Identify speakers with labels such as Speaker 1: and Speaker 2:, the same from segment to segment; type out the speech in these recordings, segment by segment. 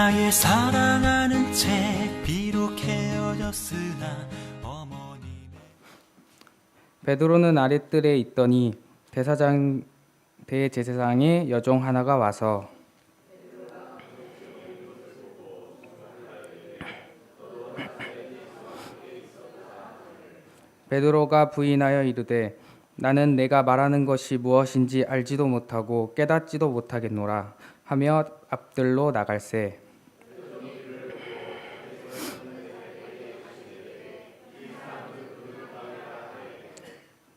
Speaker 1: 나의 사랑하는 채 비록 헤어졌으나 어머니.
Speaker 2: 베드로는 아랫뜰에 있더니 대제사장의 여종 하나가 와서 베드로가 부인하여 이르되 나는 내가 말하는 것이 무엇인지 알지도 못하고 깨닫지도 못하겠노라 하며 앞뜰로 나갈새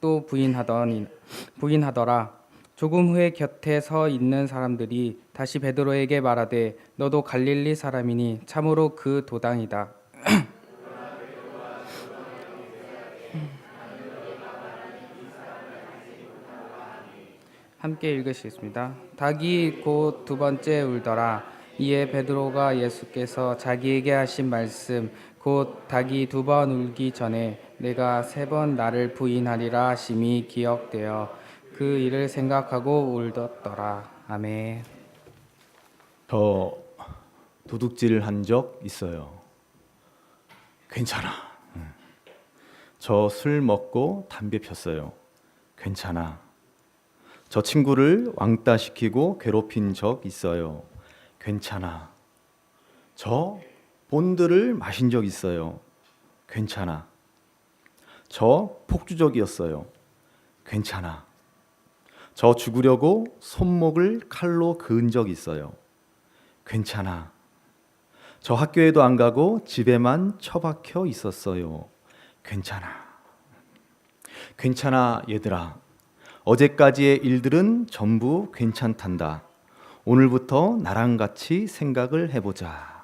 Speaker 2: 또 부인하더라. 조금 후에 곁에 서 있는 사람들이 다시 베드로에게 말하되 너도 갈릴리 사람이니 참으로 그 도당이다. 함께 읽으시겠습니다. 닭이 곧 두 번째 울더라. 이에 베드로가 예수께서 자기에게 하신 말씀 곧 닭이 두 번 울기 전에 내가 세 번 나를 부인하리라 하심이 기억되어 그 일을 생각하고 울었더라. 아멘.
Speaker 3: 저 도둑질 한 적 있어요. 괜찮아. 저 술 먹고 담배 폈어요. 괜찮아. 저 친구를 왕따 시키고 괴롭힌 적 있어요. 괜찮아. 저 본드를 마신 적 있어요. 괜찮아. 저 폭주적이었어요. 괜찮아. 저 죽으려고 손목을 칼로 그은 적 있어요. 괜찮아. 저 학교에도 안 가고 집에만 처박혀 있었어요. 괜찮아. 괜찮아, 얘들아. 어제까지의 일들은 전부 괜찮단다. 오늘부터 나랑 같이 생각을 해보자.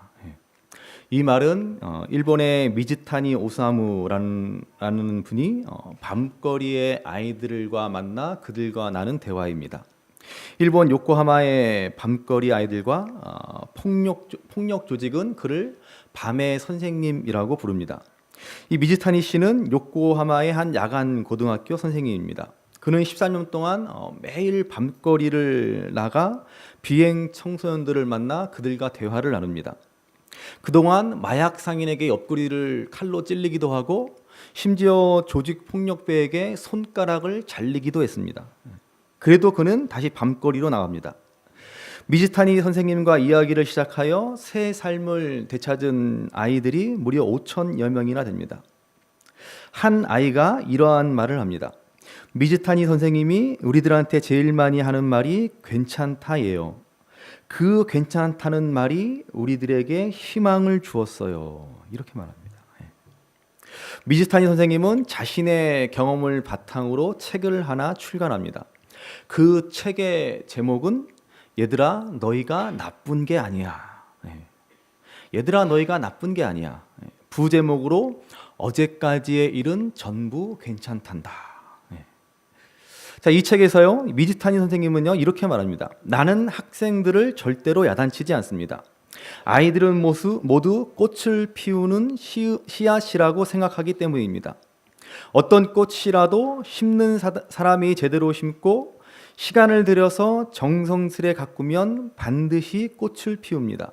Speaker 3: 이 말은 일본의 미즈타니 오사무라는 분이 밤거리의 아이들과 만나 그들과 나눈 대화입니다. 일본 요코하마의 밤거리 아이들과 폭력 조직은 그를 밤의 선생님이라고 부릅니다. 이 미즈타니 씨는 요코하마의 한 야간 고등학교 선생님입니다. 그는 14년 동안 매일 밤거리를 나가 비행 청소년들을 만나 그들과 대화를 나눕니다. 그동안 마약 상인에게 옆구리를 칼로 찔리기도 하고 심지어 조직 폭력배에게 손가락을 잘리기도 했습니다. 그래도 그는 다시 밤거리로 나갑니다. 미즈타니 선생님과 이야기를 시작하여 새 삶을 되찾은 아이들이 무려 5천여 명이나 됩니다. 한 아이가 이러한 말을 합니다. 미즈타니 선생님이 우리들한테 제일 많이 하는 말이 괜찮다예요. 그 괜찮다는 말이 우리들에게 희망을 주었어요. 이렇게 말합니다. 미즈타니 선생님은 자신의 경험을 바탕으로 책을 하나 출간합니다. 그 책의 제목은 얘들아 너희가 나쁜 게 아니야. 얘들아 너희가 나쁜 게 아니야. 부제목으로 어제까지의 일은 전부 괜찮단다. 자, 이 책에서요, 미즈타니 선생님은요, 이렇게 말합니다. 나는 학생들을 절대로 야단치지 않습니다. 아이들은 모두 꽃을 피우는 씨앗이라고 생각하기 때문입니다. 어떤 꽃이라도 심는 사람이 제대로 심고 시간을 들여서 정성스레 가꾸면 반드시 꽃을 피웁니다.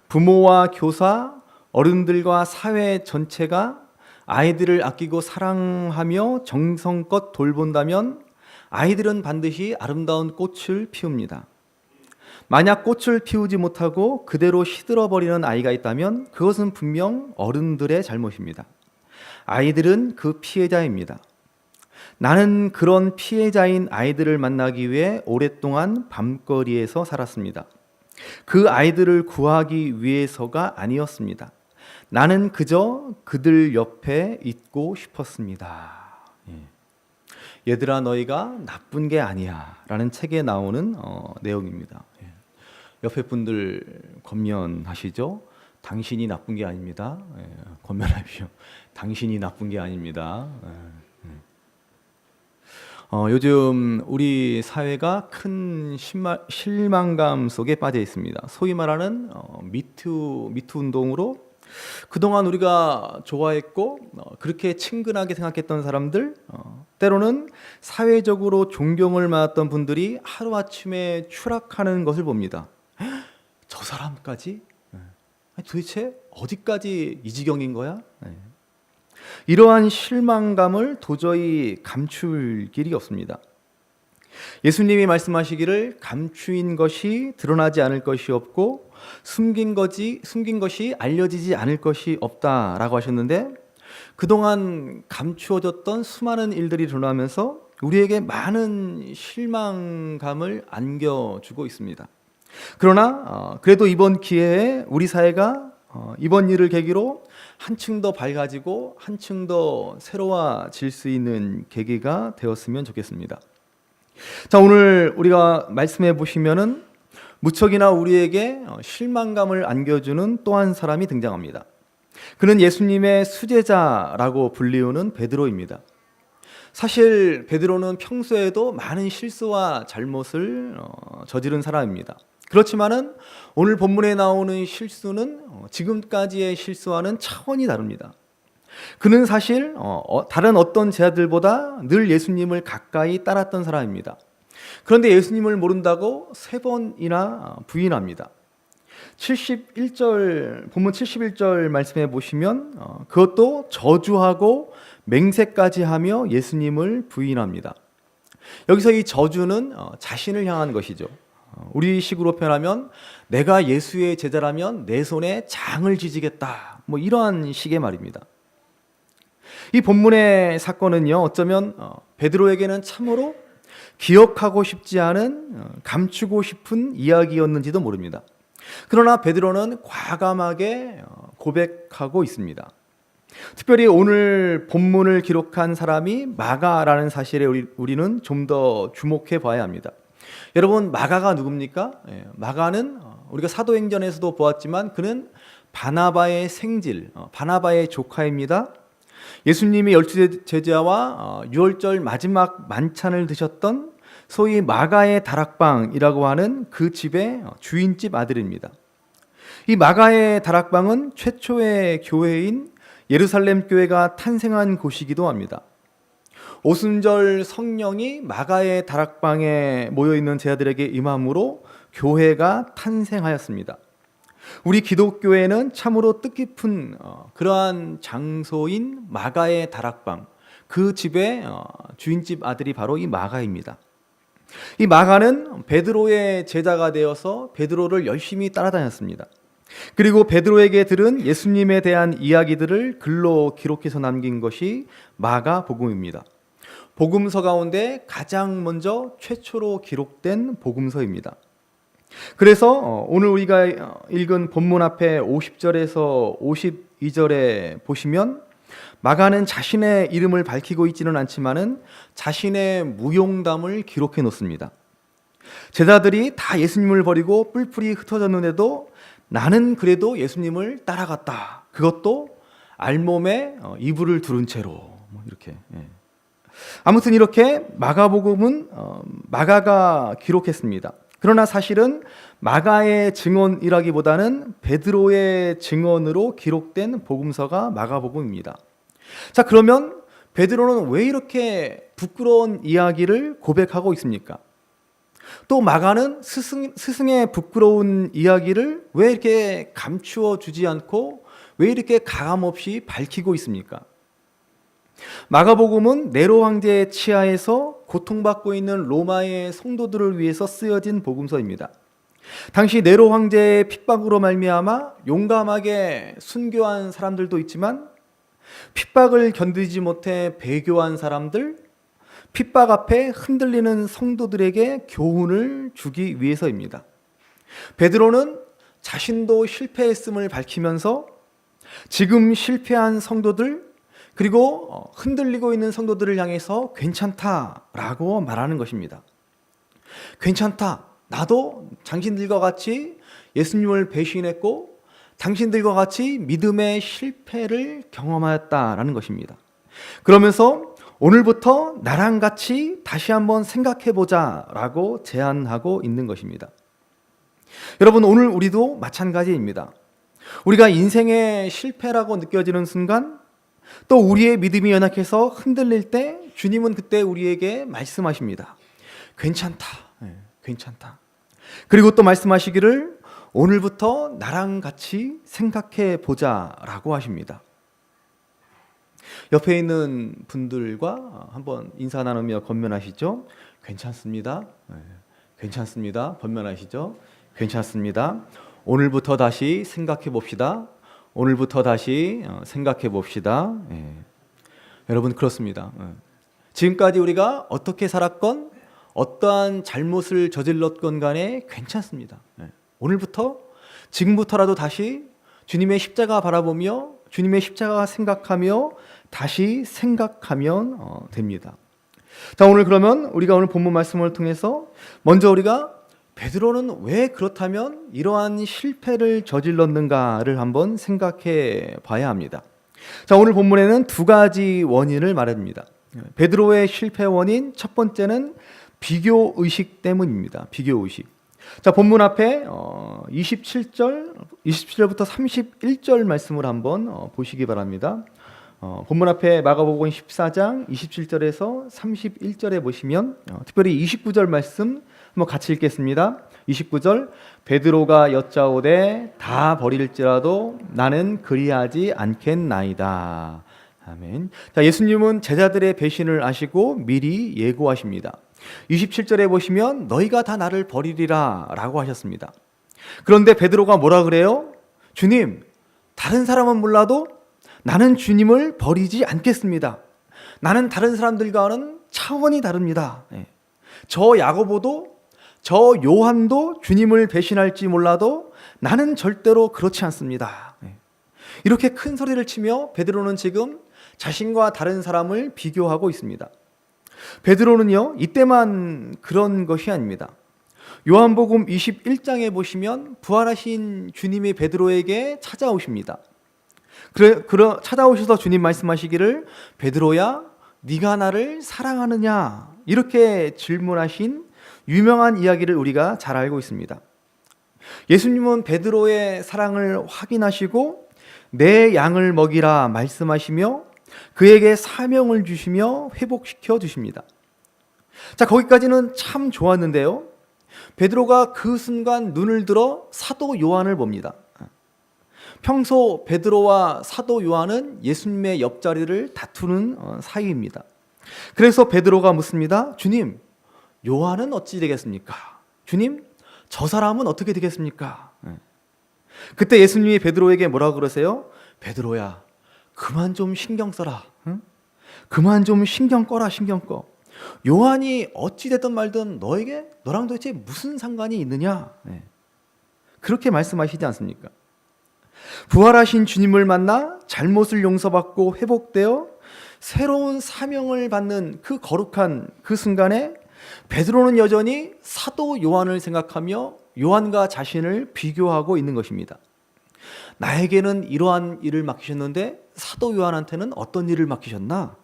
Speaker 3: 부모와 교사, 어른들과 사회 전체가 아이들을 아끼고 사랑하며 정성껏 돌본다면 아이들은 반드시 아름다운 꽃을 피웁니다. 만약 꽃을 피우지 못하고 그대로 시들어버리는 아이가 있다면 그것은 분명 어른들의 잘못입니다. 아이들은 그 피해자입니다. 나는 그런 피해자인 아이들을 만나기 위해 오랫동안 밤거리에서 살았습니다. 그 아이들을 구하기 위해서가 아니었습니다. 나는 그저 그들 옆에 있고 싶었습니다. 얘들아 너희가 나쁜 게 아니야 라는 책에 나오는 내용입니다. 옆에 분들 권면하시죠? 당신이 나쁜 게 아닙니다. 권면하십시오. 당신이 나쁜 게 아닙니다. 요즘 우리 사회가 큰 실망감 속에 빠져 있습니다. 소위 말하는 미투 운동으로 그동안 우리가 좋아했고 그렇게 친근하게 생각했던 사람들, 때로는 사회적으로 존경을 받았던 분들이 하루아침에 추락하는 것을 봅니다. 저 저 사람까지? 도대체 어디까지 이 지경인 거야? 이러한 실망감을 도저히 감출 길이 없습니다. 예수님이 말씀하시기를 감추인 것이 드러나지 않을 것이 없고 숨긴 것이 알려지지 않을 것이 없다라고 하셨는데, 그동안 감추어졌던 수많은 일들이 드러나면서 우리에게 많은 실망감을 안겨주고 있습니다. 그러나 그래도 이번 기회에 우리 사회가 이번 일을 계기로 한층 더 밝아지고 한층 더 새로워질 수 있는 계기가 되었으면 좋겠습니다. 자, 오늘 우리가 말씀해 보시면은 무척이나 우리에게 실망감을 안겨주는 또 한 사람이 등장합니다. 그는 예수님의 수제자라고 불리우는 베드로입니다. 사실 베드로는 평소에도 많은 실수와 잘못을 저지른 사람입니다. 그렇지만은 오늘 본문에 나오는 실수는 지금까지의 실수와는 차원이 다릅니다. 그는 사실 다른 어떤 제자들보다 늘 예수님을 가까이 따랐던 사람입니다. 그런데 예수님을 모른다고 3번이나 부인합니다. 본문 71절 말씀해 보시면 그것도 저주하고 맹세까지 하며 예수님을 부인합니다. 여기서 이 저주는 자신을 향한 것이죠. 우리식으로 표현하면 내가 예수의 제자라면 내 손에 장을 지지겠다, 뭐 이러한 식의 말입니다. 이 본문의 사건은요, 어쩌면 베드로에게는 참으로 기억하고 싶지 않은, 감추고 싶은 이야기였는지도 모릅니다. 그러나 베드로는 과감하게 고백하고 있습니다. 특별히 오늘 본문을 기록한 사람이 마가라는 사실에 우리는 좀 더 주목해 봐야 합니다. 여러분, 마가가 누굽니까? 마가는 우리가 사도행전에서도 보았지만 그는 바나바의 생질, 바나바의 조카입니다. 예수님이 12 제자와 유월절 마지막 만찬을 드셨던 소위 마가의 다락방이라고 하는 그 집의 주인집 아들입니다. 이 마가의 다락방은 최초의 교회인 예루살렘 교회가 탄생한 곳이기도 합니다. 오순절 성령이 마가의 다락방에 모여있는 제자들에게 임함으로 교회가 탄생하였습니다. 우리 기독교회는 참으로 뜻깊은 그러한 장소인 마가의 다락방, 그 집의 주인집 아들이 바로 이 마가입니다. 이 마가는 베드로의 제자가 되어서 베드로를 열심히 따라다녔습니다. 그리고 베드로에게 들은 예수님에 대한 이야기들을 글로 기록해서 남긴 것이 마가복음입니다. 복음서 가운데 가장 먼저 최초로 기록된 복음서입니다. 그래서 오늘 우리가 읽은 본문 앞에 50절에서 52절에 보시면 마가는 자신의 이름을 밝히고 있지는 않지만은 자신의 무용담을 기록해 놓습니다. 제자들이 다 예수님을 버리고 뿔뿔이 흩어졌는데도 나는 그래도 예수님을 따라갔다. 그것도 알몸에 이불을 두른 채로, 이렇게. 아무튼 이렇게 마가복음은 마가가 기록했습니다. 그러나 사실은 마가의 증언이라기보다는 베드로의 증언으로 기록된 복음서가 마가복음입니다. 자, 그러면 베드로는 왜 이렇게 부끄러운 이야기를 고백하고 있습니까? 또 마가는 스승의 부끄러운 이야기를 왜 이렇게 감추어 주지 않고 왜 이렇게 가감없이 밝히고 있습니까? 마가복음은 네로 황제의 치하에서 고통받고 있는 로마의 성도들을 위해서 쓰여진 복음서입니다. 당시 네로 황제의 핍박으로 말미암아 용감하게 순교한 사람들도 있지만 핍박을 견디지 못해 배교한 사람들, 핍박 앞에 흔들리는 성도들에게 교훈을 주기 위해서입니다. 베드로는 자신도 실패했음을 밝히면서 지금 실패한 성도들, 그리고 흔들리고 있는 성도들을 향해서 괜찮다라고 말하는 것입니다. 괜찮다. 나도 당신들과 같이 예수님을 배신했고 당신들과 같이 믿음의 실패를 경험하였다라는 것입니다. 그러면서 오늘부터 나랑 같이 다시 한번 생각해보자라고 제안하고 있는 것입니다. 여러분, 오늘 우리도 마찬가지입니다. 우리가 인생의 실패라고 느껴지는 순간, 또 우리의 믿음이 연약해서 흔들릴 때 주님은 그때 우리에게 말씀하십니다. 괜찮다. 괜찮다. 그리고 또 말씀하시기를 오늘부터 나랑 같이 생각해 보자라고 하십니다. 옆에 있는 분들과 한번 인사 나누며 권면하시죠. 괜찮습니다. 괜찮습니다. 권면하시죠. 괜찮습니다. 오늘부터 다시 생각해 봅시다. 오늘부터 다시 생각해 봅시다. 여러분 그렇습니다. 지금까지 우리가 어떻게 살았건 어떠한 잘못을 저질렀건 간에 괜찮습니다. 오늘부터 지금부터라도 다시 주님의 십자가 바라보며 주님의 십자가 생각하며 다시 생각하면 됩니다. 자, 오늘 그러면 우리가 오늘 본문 말씀을 통해서 먼저 우리가 베드로는 왜 그렇다면 이러한 실패를 저질렀는가를 한번 생각해 봐야 합니다. 자, 오늘 본문에는 두 가지 원인을 말합니다. 베드로의 실패 원인 첫 번째는 비교 의식 때문입니다. 비교 의식. 자, 본문 앞에 27절부터 31절 말씀을 한번 보시기 바랍니다. 본문 앞에 마가복음 14장 27절에서 31절에 보시면 특별히 29절 말씀 한번 같이 읽겠습니다. 29절 베드로가 여짜오되 다 버릴지라도 나는 그리하지 않겠나이다. 아멘. 자, 예수님은 제자들의 배신을 아시고 미리 예고하십니다. 27절에 보시면 너희가 다 나를 버리리라 라고 하셨습니다. 그런데 베드로가 뭐라 그래요? 주님, 다른 사람은 몰라도 나는 주님을 버리지 않겠습니다. 나는 다른 사람들과는 차원이 다릅니다. 저 야고보도 저 요한도 주님을 배신할지 몰라도 나는 절대로 그렇지 않습니다. 이렇게 큰 소리를 치며 베드로는 지금 자신과 다른 사람을 비교하고 있습니다. 베드로는요, 이때만 그런 것이 아닙니다. 요한복음 21장에 보시면 부활하신 주님이 베드로에게 찾아오십니다. 찾아오셔서 주님 말씀하시기를 베드로야 네가 나를 사랑하느냐 이렇게 질문하신 유명한 이야기를 우리가 잘 알고 있습니다. 예수님은 베드로의 사랑을 확인하시고 내 양을 먹이라 말씀하시며 그에게 사명을 주시며 회복시켜 주십니다. 자, 거기까지는 참 좋았는데요. 베드로가 그 순간 눈을 들어 사도 요한을 봅니다. 평소 베드로와 사도 요한은 예수님의 옆자리를 다투는 사이입니다. 그래서 베드로가 묻습니다. 주님, 요한은 어찌 되겠습니까? 주님, 저 사람은 어떻게 되겠습니까? 그때 예수님이 베드로에게 뭐라고 그러세요? 베드로야, 그만 좀 신경 써라. 응? 그만 좀 신경 꺼라, 신경 꺼. 요한이 어찌 됐든 말든 너랑 도대체 무슨 상관이 있느냐? 그렇게 말씀하시지 않습니까? 부활하신 주님을 만나 잘못을 용서받고 회복되어 새로운 사명을 받는 그 거룩한 그 순간에 베드로는 여전히 사도 요한을 생각하며 요한과 자신을 비교하고 있는 것입니다. 나에게는 이러한 일을 맡기셨는데 사도 요한한테는 어떤 일을 맡기셨나?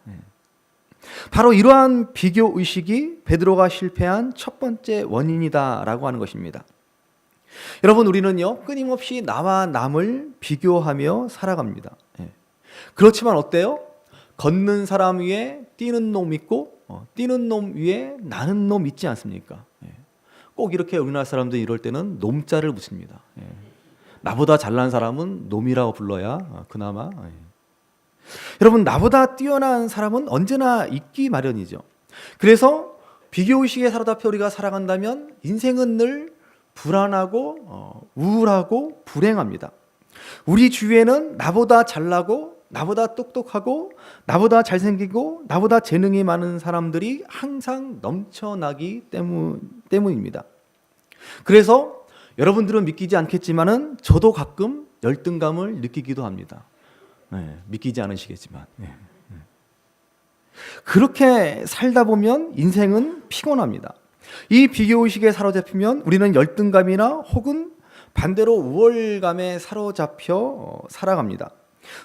Speaker 3: 바로 이러한 비교 의식이 베드로가 실패한 첫 번째 원인이다라고 하는 것입니다. 여러분, 우리는요 끊임없이 나와 남을 비교하며 살아갑니다. 그렇지만 어때요? 걷는 사람 위에 뛰는 놈 있고 뛰는 놈 위에 나는 놈 있지 않습니까? 꼭 이렇게 우리나라 사람들이 이럴 때는 놈자를 붙입니다. 나보다 잘난 사람은 놈이라고 불러야 그나마. 여러분, 나보다 뛰어난 사람은 언제나 있기 마련이죠. 그래서 비교의식에 사로잡혀 우리가 살아간다면 인생은 늘 불안하고 우울하고 불행합니다. 우리 주위에는 나보다 잘나고 나보다 똑똑하고 나보다 잘생기고 나보다 재능이 많은 사람들이 항상 넘쳐나기 때문입니다. 그래서 여러분들은 믿기지 않겠지만은 저도 가끔 열등감을 느끼기도 합니다. 믿기지 않으시겠지만. 그렇게 살다 보면 인생은 피곤합니다. 이 비교의식에 사로잡히면 우리는 열등감이나 혹은 반대로 우월감에 사로잡혀 살아갑니다.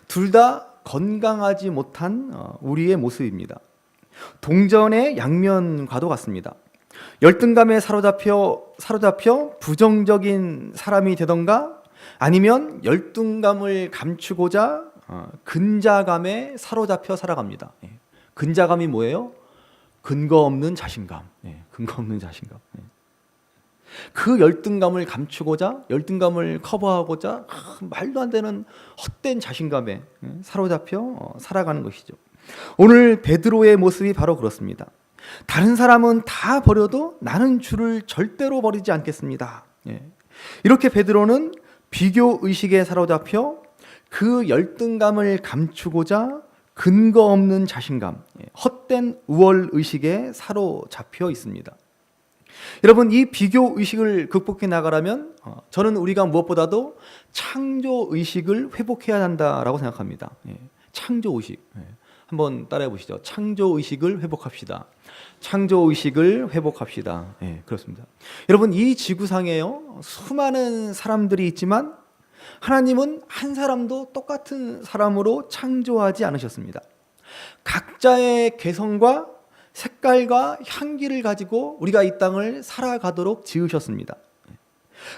Speaker 3: 둘 다 건강하지 못한 우리의 모습입니다. 동전의 양면과도 같습니다. 열등감에 사로잡혀 부정적인 사람이 되던가 아니면 열등감을 감추고자 근자감에 사로잡혀 살아갑니다. 근자감이 뭐예요? 근거 없는 자신감. 근거 없는 자신감. 그 열등감을 감추고자, 열등감을 커버하고자 말도 안 되는 헛된 자신감에 사로잡혀 살아가는 것이죠. 오늘 베드로의 모습이 바로 그렇습니다. 다른 사람은 다 버려도 나는 주를 절대로 버리지 않겠습니다. 이렇게 베드로는 비교 의식에 사로잡혀 그 열등감을 감추고자 근거 없는 자신감, 헛된 우월 의식에 사로잡혀 있습니다. 여러분, 이 비교 의식을 극복해 나가려면 저는 우리가 무엇보다도 창조 의식을 회복해야 한다라고 생각합니다. 창조 의식. 한번 따라해 보시죠. 창조 의식을 회복합시다. 창조 의식을 회복합시다. 그렇습니다. 여러분, 이 지구상에요, 수많은 사람들이 있지만 하나님은 한 사람도 똑같은 사람으로 창조하지 않으셨습니다. 각자의 개성과 색깔과 향기를 가지고 우리가 이 땅을 살아가도록 지으셨습니다.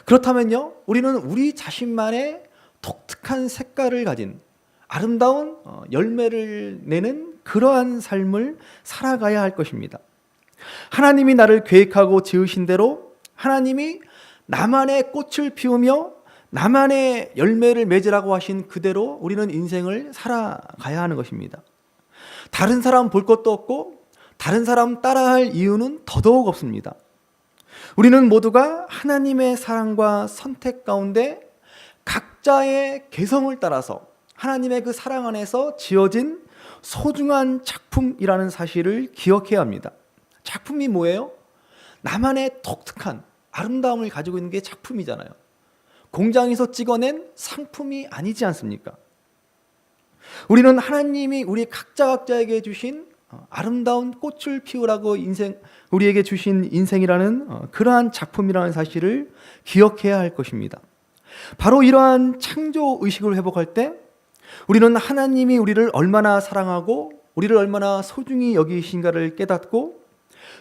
Speaker 3: 그렇다면요, 우리는 우리 자신만의 독특한 색깔을 가진 아름다운 열매를 내는 그러한 삶을 살아가야 할 것입니다. 하나님이 나를 계획하고 지으신 대로 하나님이 나만의 꽃을 피우며 나만의 열매를 맺으라고 하신 그대로 우리는 인생을 살아가야 하는 것입니다. 다른 사람 볼 것도 없고 다른 사람 따라할 이유는 더더욱 없습니다. 우리는 모두가 하나님의 사랑과 선택 가운데 각자의 개성을 따라서 하나님의 그 사랑 안에서 지어진 소중한 작품이라는 사실을 기억해야 합니다. 작품이 뭐예요? 나만의 독특한 아름다움을 가지고 있는 게 작품이잖아요. 공장에서 찍어낸 상품이 아니지 않습니까? 우리는 하나님이 우리 각자에게 주신 아름다운 꽃을 피우라고 우리에게 주신 인생이라는 그러한 작품이라는 사실을 기억해야 할 것입니다. 바로 이러한 창조 의식을 회복할 때 우리는 하나님이 우리를 얼마나 사랑하고 우리를 얼마나 소중히 여기신가를 깨닫고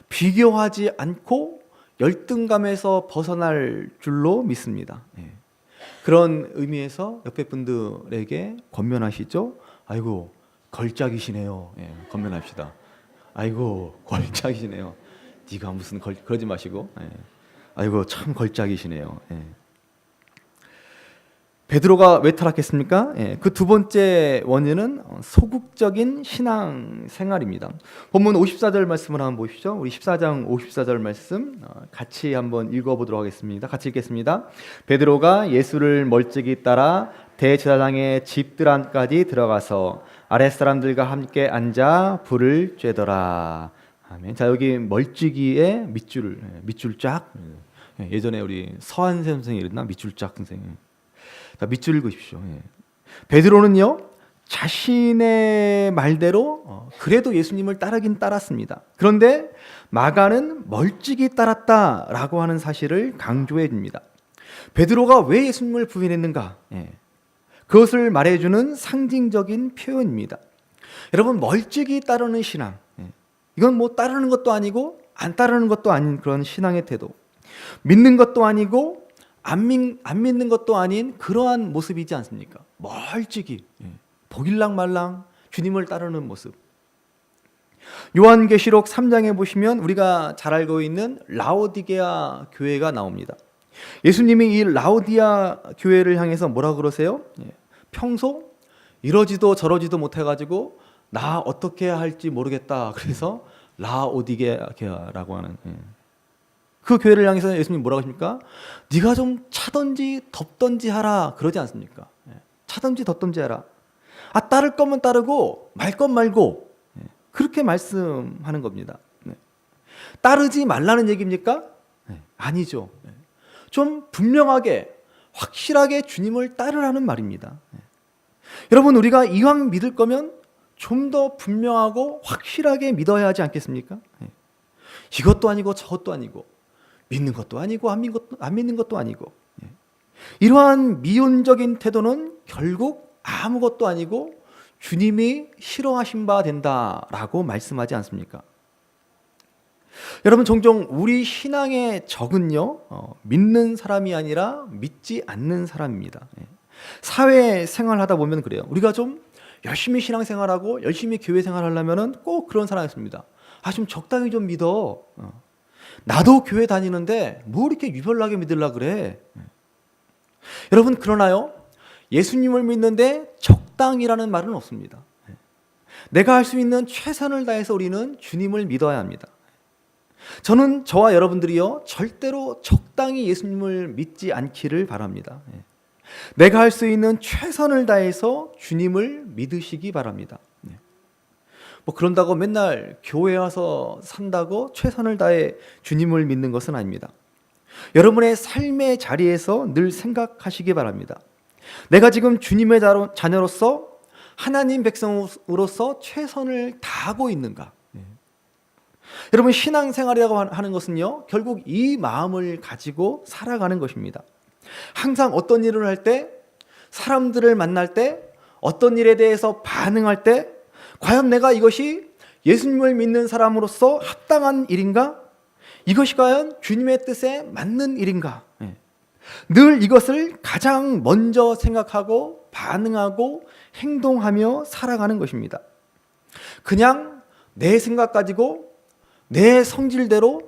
Speaker 3: 비교하지 않고 열등감에서 벗어날 줄로 믿습니다. 그런 의미에서 옆에 분들에게 권면하시죠. 아이고, 걸작이시네요. 권면합시다. 아이고, 걸작이시네요. 네가 무슨 그러지 마시고. 아이고, 참 걸작이시네요. 베드로가 왜 타락했습니까? 그 두 번째 원인은 소극적인 신앙 생활입니다. 본문 54절 말씀을 한번 보십시오. 우리 14장 54절 말씀 같이 한번 읽어보도록 하겠습니다. 같이 읽겠습니다. 베드로가 예수를 멀찍이 따라 대제사장의 집들 안까지 들어가서 아랫사람들과 함께 앉아 불을 쬐더라. 아멘. 자, 여기 멀찍이의 밑줄 짝. 예전에 우리 서한 선생이 이랬나? 밑줄 짝 선생. 자, 밑줄 읽으십시오. 베드로는요, 자신의 말대로 그래도 예수님을 따르긴 따랐습니다. 그런데 마가는 멀찍이 따랐다라고 하는 사실을 강조해 줍니다. 베드로가 왜 예수님을 부인했는가? 그것을 말해주는 상징적인 표현입니다. 여러분, 멀찍이 따르는 신앙, 이건 뭐 따르는 것도 아니고 안 따르는 것도 아닌 그런 신앙의 태도, 믿는 것도 아니고 안 믿는 것도 아닌 그러한 모습이지 않습니까? 멀찍이 보길랑 말랑 주님을 따르는 모습. 요한계시록 3장에 보시면 우리가 잘 알고 있는 라오디게아 교회가 나옵니다. 예수님이 이 라오디아 교회를 향해서 뭐라 그러세요? 평소 이러지도 저러지도 못해가지고 나 어떻게 해야 할지 모르겠다. 그래서 라오디게아라고 하는 그 교회를 향해서 예수님 뭐라고 하십니까? 네가 좀 차든지 덮든지 하라 그러지 않습니까? 차든지 덮든지 하라. 따를 거면 따르고 말 건 말고 그렇게 말씀하는 겁니다. 따르지 말라는 얘기입니까? 아니죠. 좀 분명하게 확실하게 주님을 따르라는 말입니다. 여러분, 우리가 이왕 믿을 거면 좀 더 분명하고 확실하게 믿어야 하지 않겠습니까? 이것도 아니고 저것도 아니고 믿는 것도 아니고 안 믿는 것도 아니고 이러한 미온적인 태도는 결국 아무것도 아니고 주님이 싫어하신 바 된다라고 말씀하지 않습니까? 여러분, 종종 우리 신앙의 적은요, 믿는 사람이 아니라 믿지 않는 사람입니다. 사회생활하다 보면 그래요. 우리가 좀 열심히 신앙생활하고 열심히 교회생활하려면 꼭 그런 사람이 있습니다. 좀 적당히 좀 믿어. 나도 교회 다니는데 뭐 이렇게 유별나게 믿으려고 그래? 여러분, 그러나요? 예수님을 믿는데 적당이라는 말은 없습니다. 내가 할 수 있는 최선을 다해서 우리는 주님을 믿어야 합니다. 저는 저와 여러분들이요, 절대로 적당히 예수님을 믿지 않기를 바랍니다. 내가 할 수 있는 최선을 다해서 주님을 믿으시기 바랍니다. 뭐 그런다고 맨날 교회 와서 산다고 최선을 다해 주님을 믿는 것은 아닙니다. 여러분의 삶의 자리에서 늘 생각하시기 바랍니다. 내가 지금 주님의 자녀로서 하나님 백성으로서 최선을 다하고 있는가? 여러분, 신앙생활이라고 하는 것은요, 결국 이 마음을 가지고 살아가는 것입니다. 항상 어떤 일을 할 때, 사람들을 만날 때, 어떤 일에 대해서 반응할 때, 과연 내가 이것이 예수님을 믿는 사람으로서 합당한 일인가? 이것이 과연 주님의 뜻에 맞는 일인가? 늘 이것을 가장 먼저 생각하고 반응하고 행동하며 살아가는 것입니다. 그냥 내 생각 가지고 내 성질대로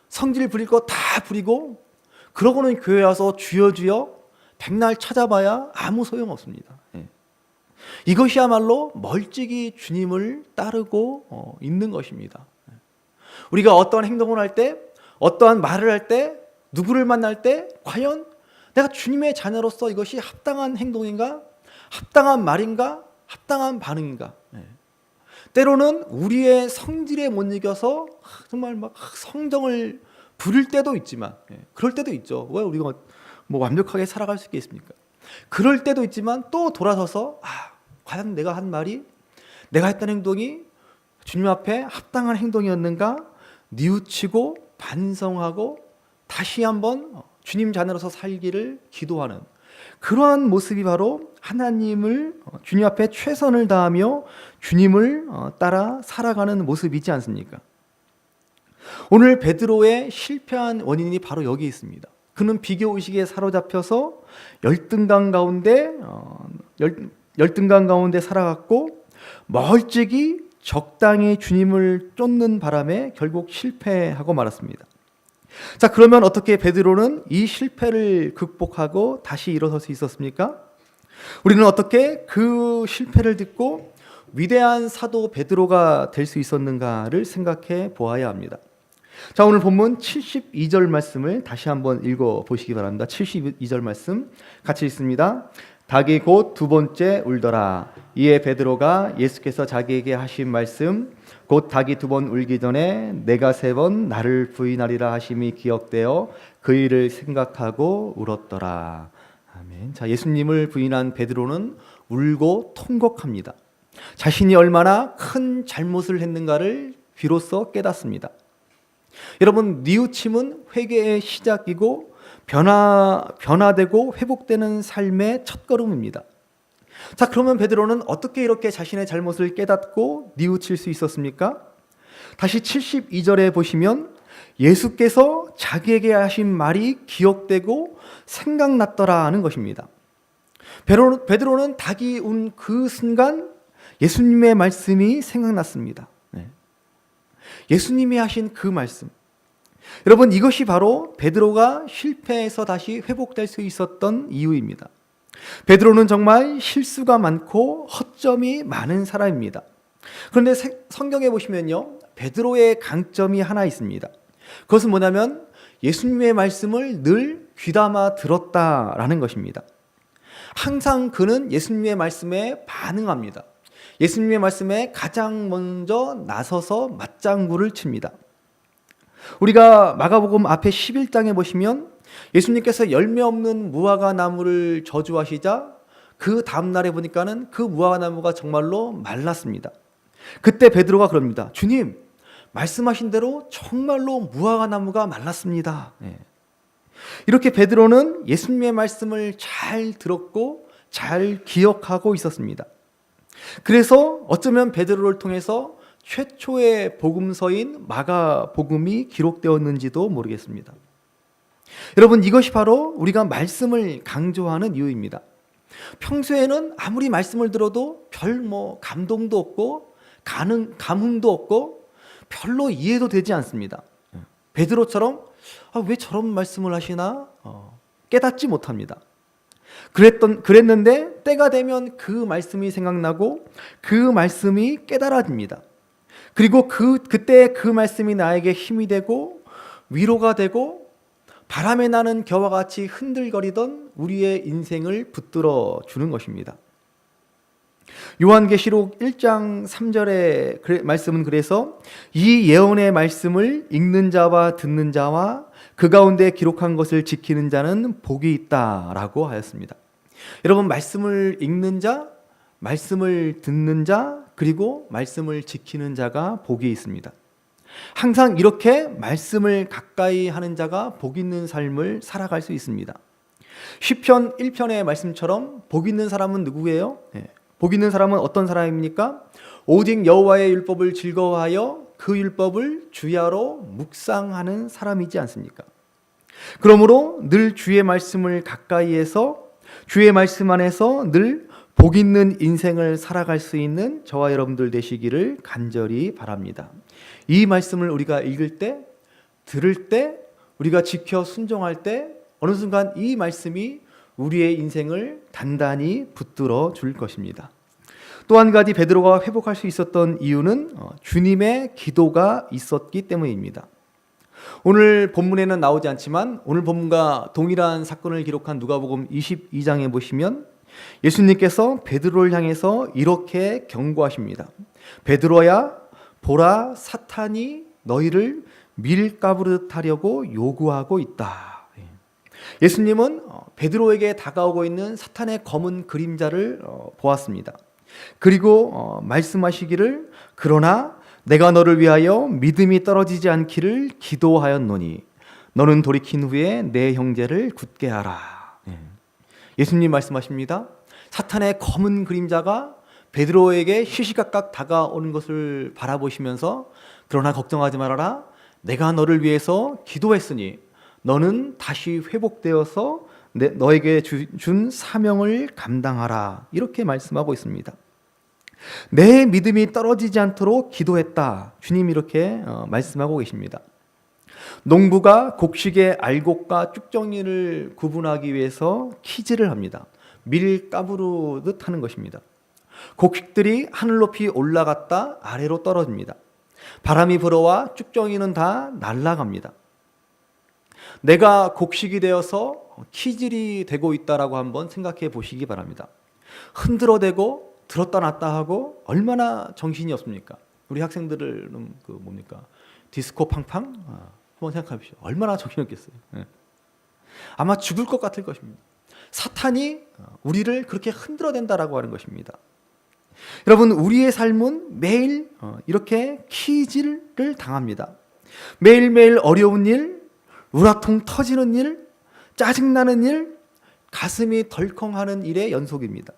Speaker 3: 성질 부릴 거 다 부리고 그러고는 교회 와서 주여 주여 백날 찾아봐야 아무 소용없습니다. 이것이야말로 멀찍이 주님을 따르고 있는 것입니다. 우리가 어떠한 행동을 할 때, 어떠한 말을 할 때, 누구를 만날 때 과연 내가 주님의 자녀로서 이것이 합당한 행동인가? 합당한 말인가? 합당한 반응인가? 때로는 우리의 성질에 못 이겨서 정말 막 성정을 부릴 때도 있지만, 그럴 때도 있죠. 왜 우리가 뭐 완벽하게 살아갈 수 있겠습니까? 그럴 때도 있지만 또 돌아서서 과연 내가 한 말이, 내가 했던 행동이 주님 앞에 합당한 행동이었는가 뉘우치고 반성하고 다시 한번 주님 자녀로서 살기를 기도하는 그러한 모습이 바로 하나님을 주님 앞에 최선을 다하며 주님을 따라 살아가는 모습이지 않습니까? 오늘 베드로의 실패한 원인이 바로 여기 있습니다. 그는 비교의식에 사로잡혀서 열등감 가운데 살아갔고 멀찍이 적당히 주님을 쫓는 바람에 결국 실패하고 말았습니다. 자, 그러면 어떻게 베드로는 이 실패를 극복하고 다시 일어설 수 있었습니까? 우리는 어떻게 그 실패를 딛고 위대한 사도 베드로가 될 수 있었는가를 생각해 보아야 합니다. 자, 오늘 본문 72절 말씀을 다시 한번 읽어 보시기 바랍니다. 72절 말씀 같이 읽습니다. 닭이 곧 두 번째 울더라. 이에 베드로가 예수께서 자기에게 하신 말씀, 곧 닭이 두 번 울기 전에 내가 세 번 나를 부인하리라 하심이 기억되어 그 일을 생각하고 울었더라. 아멘. 자, 예수님을 부인한 베드로는 울고 통곡합니다. 자신이 얼마나 큰 잘못을 했는가를 비로소 깨닫습니다. 여러분, 뉘우침은 회개의 시작이고 변화되고 회복되는 삶의 첫걸음입니다. 자, 그러면 베드로는 어떻게 이렇게 자신의 잘못을 깨닫고 뉘우칠 수 있었습니까? 다시 72절에 보시면 예수께서 자기에게 하신 말이 기억되고 생각났더라 하는 것입니다. 베드로는 닭이 운 그 순간 예수님의 말씀이 생각났습니다. 예수님이 하신 그 말씀, 여러분, 이것이 바로 베드로가 실패해서 다시 회복될 수 있었던 이유입니다. 베드로는 정말 실수가 많고 허점이 많은 사람입니다. 그런데 성경에 보시면요, 베드로의 강점이 하나 있습니다. 그것은 뭐냐면 예수님의 말씀을 늘 귀담아 들었다라는 것입니다. 항상 그는 예수님의 말씀에 반응합니다. 예수님의 말씀에 가장 먼저 나서서 맞장구를 칩니다. 우리가 마가복음 앞에 11장에 보시면 예수님께서 열매 없는 무화과 나무를 저주하시자 그 다음날에 보니까는 그 무화과 나무가 정말로 말랐습니다. 그때 베드로가 그럽니다. 주님, 말씀하신 대로 정말로 무화과 나무가 말랐습니다. 이렇게 베드로는 예수님의 말씀을 잘 들었고 잘 기억하고 있었습니다. 그래서 어쩌면 베드로를 통해서 최초의 복음서인 마가복음이 기록되었는지도 모르겠습니다. 여러분, 이것이 바로 우리가 말씀을 강조하는 이유입니다. 평소에는 아무리 말씀을 들어도 별 감동도 없고 감흥도 없고 별로 이해도 되지 않습니다. 베드로처럼 왜 저런 말씀을 하시나 깨닫지 못합니다. 그랬는데 때가 되면 그 말씀이 생각나고 그 말씀이 깨달아집니다. 그리고 그때 그 말씀이 나에게 힘이 되고 위로가 되고 바람에 나는 겨와 같이 흔들거리던 우리의 인생을 붙들어 주는 것입니다. 요한계시록 1장 3절의 말씀은 그래서 이 예언의 말씀을 읽는 자와 듣는 자와 그 가운데 기록한 것을 지키는 자는 복이 있다라고 하였습니다. 여러분, 말씀을 읽는 자, 말씀을 듣는 자, 그리고 말씀을 지키는 자가 복이 있습니다. 항상 이렇게 말씀을 가까이 하는 자가 복 있는 삶을 살아갈 수 있습니다. 시편 1편의 말씀처럼 복 있는 사람은 누구예요? 복 있는 사람은 어떤 사람입니까? 오직 여호와의 율법을 즐거워하여 그 율법을 주야로 묵상하는 사람이지 않습니까? 그러므로 늘 주의 말씀을 가까이 해서 주의 말씀 안에서 늘 복 있는 인생을 살아갈 수 있는 저와 여러분들 되시기를 간절히 바랍니다. 이 말씀을 우리가 읽을 때, 들을 때, 우리가 지켜 순종할 때 어느 순간 이 말씀이 우리의 인생을 단단히 붙들어 줄 것입니다. 또 한 가지 베드로가 회복할 수 있었던 이유는 주님의 기도가 있었기 때문입니다. 오늘 본문에는 나오지 않지만 오늘 본문과 동일한 사건을 기록한 누가복음 22장에 보시면 예수님께서 베드로를 향해서 이렇게 경고하십니다. 베드로야, 보라, 사탄이 너희를 밀가부르듯 하려고 요구하고 있다. 예수님은 베드로에게 다가오고 있는 사탄의 검은 그림자를 보았습니다. 그리고 말씀하시기를 그러나 내가 너를 위하여 믿음이 떨어지지 않기를 기도하였노니 너는 돌이킨 후에 내 형제를 굳게 하라. 예수님 말씀하십니다. 사탄의 검은 그림자가 베드로에게 시시각각 다가오는 것을 바라보시면서 그러나 걱정하지 말아라. 내가 너를 위해서 기도했으니 너는 다시 회복되어서 너에게 준 사명을 감당하라. 이렇게 말씀하고 있습니다. 내 믿음이 떨어지지 않도록 기도했다. 주님이 이렇게 말씀하고 계십니다. 농부가 곡식의 알곡과 쭉정이를 구분하기 위해서 키질을 합니다. 밀 까부르듯 하는 것입니다. 곡식들이 하늘 높이 올라갔다 아래로 떨어집니다. 바람이 불어와 쭉정이는 다 날아갑니다. 내가 곡식이 되어서 키질이 되고 있다라고 한번 생각해 보시기 바랍니다. 흔들어대고 들었다 놨다 하고 얼마나 정신이 없습니까? 우리 학생들은 뭡니까? 디스코 팡팡? 한번 생각해 보십시오. 얼마나 정신이 없겠어요. 아마 죽을 것 같을 것입니다. 사탄이 우리를 그렇게 흔들어댄다라고 하는 것입니다. 여러분, 우리의 삶은 매일 이렇게 키질을 당합니다. 매일매일 어려운 일, 우라통 터지는 일, 짜증나는 일, 가슴이 덜컹하는 일의 연속입니다.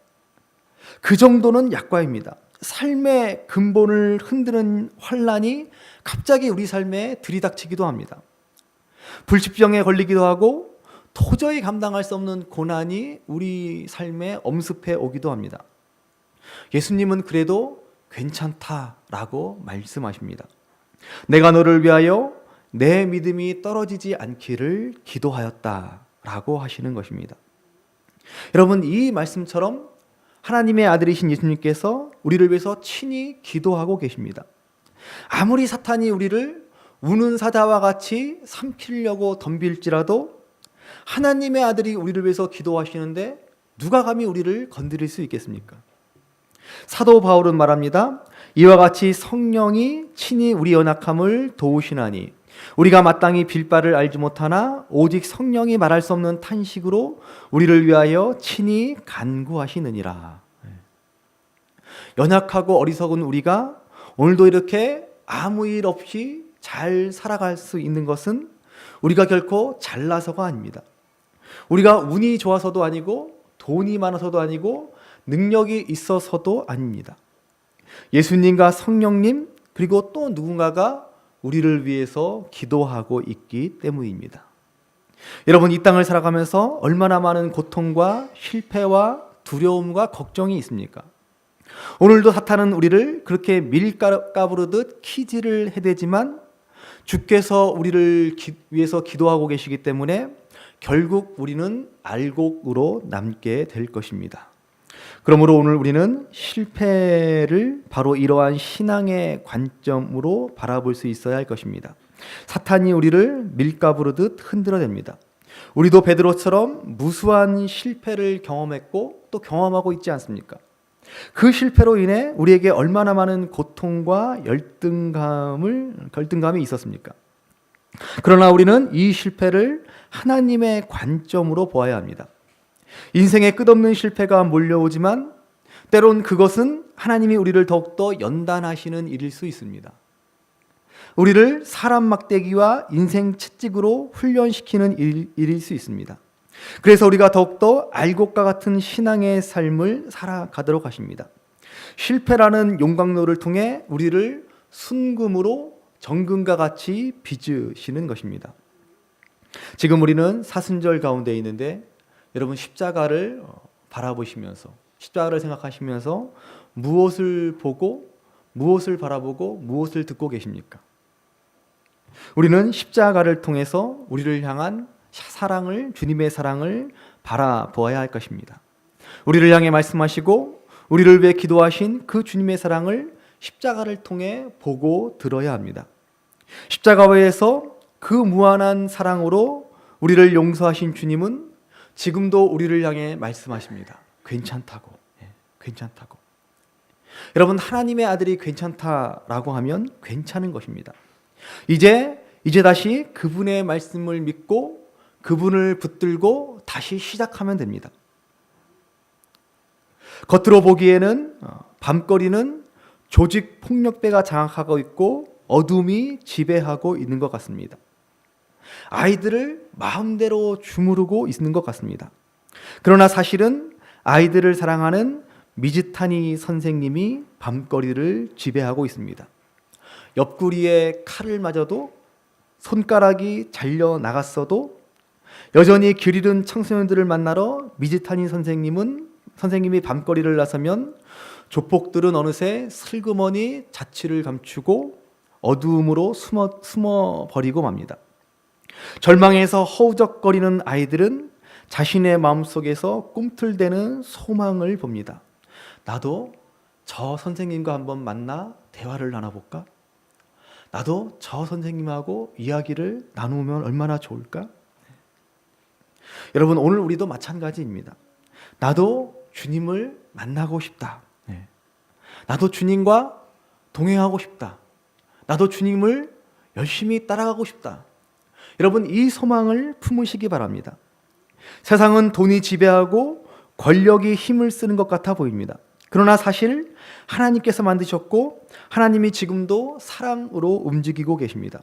Speaker 3: 그 정도는 약과입니다. 삶의 근본을 흔드는 환란이 갑자기 우리 삶에 들이닥치기도 합니다. 불치병에 걸리기도 하고 도저히 감당할 수 없는 고난이 우리 삶에 엄습해 오기도 합니다. 예수님은 그래도 괜찮다라고 말씀하십니다. 내가 너를 위하여 내 믿음이 떨어지지 않기를 기도하였다라고 하시는 것입니다. 여러분, 이 말씀처럼 하나님의 아들이신 예수님께서 우리를 위해서 친히 기도하고 계십니다. 아무리 사탄이 우리를 우는 사자와 같이 삼키려고 덤빌지라도 하나님의 아들이 우리를 위해서 기도하시는데 누가 감히 우리를 건드릴 수 있겠습니까? 사도 바울은 말합니다. 이와 같이 성령이 친히 우리 연약함을 도우시나니 우리가 마땅히 빌 바를 알지 못하나 오직 성령이 말할 수 없는 탄식으로 우리를 위하여 친히 간구하시느니라. 연약하고 어리석은 우리가 오늘도 이렇게 아무 일 없이 잘 살아갈 수 있는 것은 우리가 결코 잘나서가 아닙니다. 우리가 운이 좋아서도 아니고 돈이 많아서도 아니고 능력이 있어서도 아닙니다. 예수님과 성령님 그리고 또 누군가가 우리를 위해서 기도하고 있기 때문입니다. 여러분, 이 땅을 살아가면서 얼마나 많은 고통과 실패와 두려움과 걱정이 있습니까? 오늘도 사탄은 우리를 그렇게 밀가부르듯 키질을 해대지만 주께서 우리를 위해서 기도하고 계시기 때문에 결국 우리는 알곡으로 남게 될 것입니다. 그러므로 오늘 우리는 실패를 바로 이러한 신앙의 관점으로 바라볼 수 있어야 할 것입니다. 사탄이 우리를 밀가부르듯 흔들어댑니다. 우리도 베드로처럼 무수한 실패를 경험했고 또 경험하고 있지 않습니까? 그 실패로 인해 우리에게 얼마나 많은 고통과 결등감이 있었습니까? 그러나 우리는 이 실패를 하나님의 관점으로 보아야 합니다. 인생에 끝없는 실패가 몰려오지만 때론 그것은 하나님이 우리를 더욱더 연단하시는 일일 수 있습니다. 우리를 사람 막대기와 인생 채찍으로 훈련시키는 일일 수 있습니다. 그래서 우리가 더욱더 알곡과 같은 신앙의 삶을 살아가도록 하십니다. 실패라는 용광로를 통해 우리를 순금으로 정금과 같이 빚으시는 것입니다. 지금 우리는 사순절 가운데 있는데 여러분 십자가를 바라보시면서 십자가를 생각하시면서 무엇을 보고 무엇을 바라보고 무엇을 듣고 계십니까? 우리는 십자가를 통해서 우리를 향한 주님의 사랑을 바라보아야 할 것입니다. 우리를 향해 말씀하시고 우리를 위해 기도하신 그 주님의 사랑을 십자가를 통해 보고 들어야 합니다. 십자가에서 그 무한한 사랑으로 우리를 용서하신 주님은 지금도 우리를 향해 말씀하십니다. 괜찮다고. 괜찮다고. 여러분, 하나님의 아들이 괜찮다라고 하면 괜찮은 것입니다. 이제 다시 그분의 말씀을 믿고 그분을 붙들고 다시 시작하면 됩니다. 겉으로 보기에는 밤거리는 조직 폭력배가 장악하고 있고 어둠이 지배하고 있는 것 같습니다. 아이들을 마음대로 주무르고 있는 것 같습니다. 그러나 사실은 아이들을 사랑하는 미즈타니 선생님이 밤거리를 지배하고 있습니다. 옆구리에 칼을 맞아도 손가락이 잘려 나갔어도 여전히 길 잃은 청소년들을 만나러 미즈타니 선생님이 밤거리를 나서면 조폭들은 어느새 슬그머니 자취를 감추고 어두움으로 숨어 버리고 맙니다. 절망에서 허우적거리는 아이들은 자신의 마음속에서 꿈틀대는 소망을 봅니다. 나도 저 선생님과 한번 만나 대화를 나눠볼까? 나도 저 선생님하고 이야기를 나누면 얼마나 좋을까? 여러분, 오늘 우리도 마찬가지입니다. 나도 주님을 만나고 싶다. 나도 주님과 동행하고 싶다. 나도 주님을 열심히 따라가고 싶다. 여러분, 이 소망을 품으시기 바랍니다. 세상은 돈이 지배하고 권력이 힘을 쓰는 것 같아 보입니다. 그러나 사실 하나님께서 만드셨고 하나님이 지금도 사랑으로 움직이고 계십니다.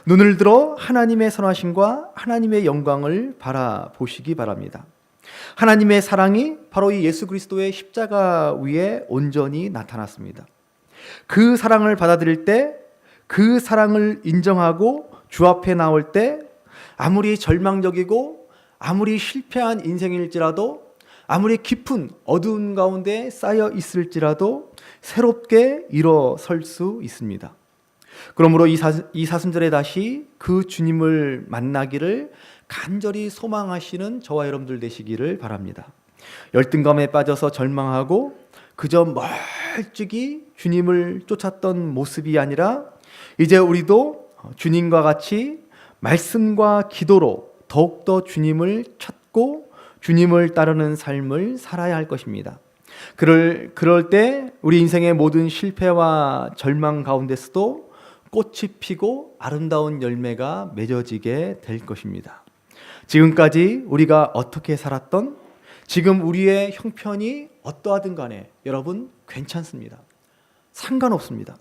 Speaker 3: 눈을 들어 하나님의 선하심과 하나님의 영광을 바라보시기 바랍니다. 하나님의 사랑이 바로 이 예수 그리스도의 십자가 위에 온전히 나타났습니다. 그 사랑을 받아들일 때, 그 사랑을 인정하고 주 앞에 나올 때 아무리 절망적이고 아무리 실패한 인생일지라도 아무리 깊은 어두운 가운데 쌓여 있을지라도 새롭게 일어설 수 있습니다. 그러므로 이 사순절에 다시 그 주님을 만나기를 간절히 소망하시는 저와 여러분들 되시기를 바랍니다. 열등감에 빠져서 절망하고 그저 멀찍이 주님을 쫓았던 모습이 아니라 이제 우리도 주님과 같이 말씀과 기도로 더욱더 주님을 찾고 주님을 따르는 삶을 살아야 할 것입니다. 그럴 때 우리 인생의 모든 실패와 절망 가운데서도 꽃이 피고 아름다운 열매가 맺어지게 될 것입니다. 지금까지 우리가 어떻게 살았던, 지금 우리의 형편이 어떠하든 간에 여러분 괜찮습니다. 상관없습니다.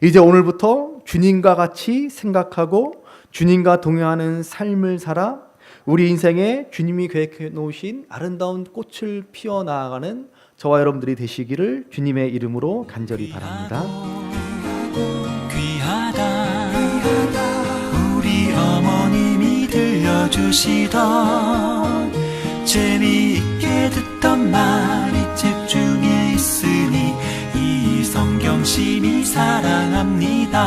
Speaker 3: 이제 오늘부터 주님과 같이 생각하고 주님과 동행하는 삶을 살아 우리 인생에 주님이 계획해 놓으신 아름다운 꽃을 피워나가는 저와 여러분들이 되시기를 주님의 이름으로 간절히 바랍니다.
Speaker 1: 귀하다 우리 어머님이 들려주시던 재미있게 듣던 말이 책 중에 있으니 이 성경심이 사랑합니다.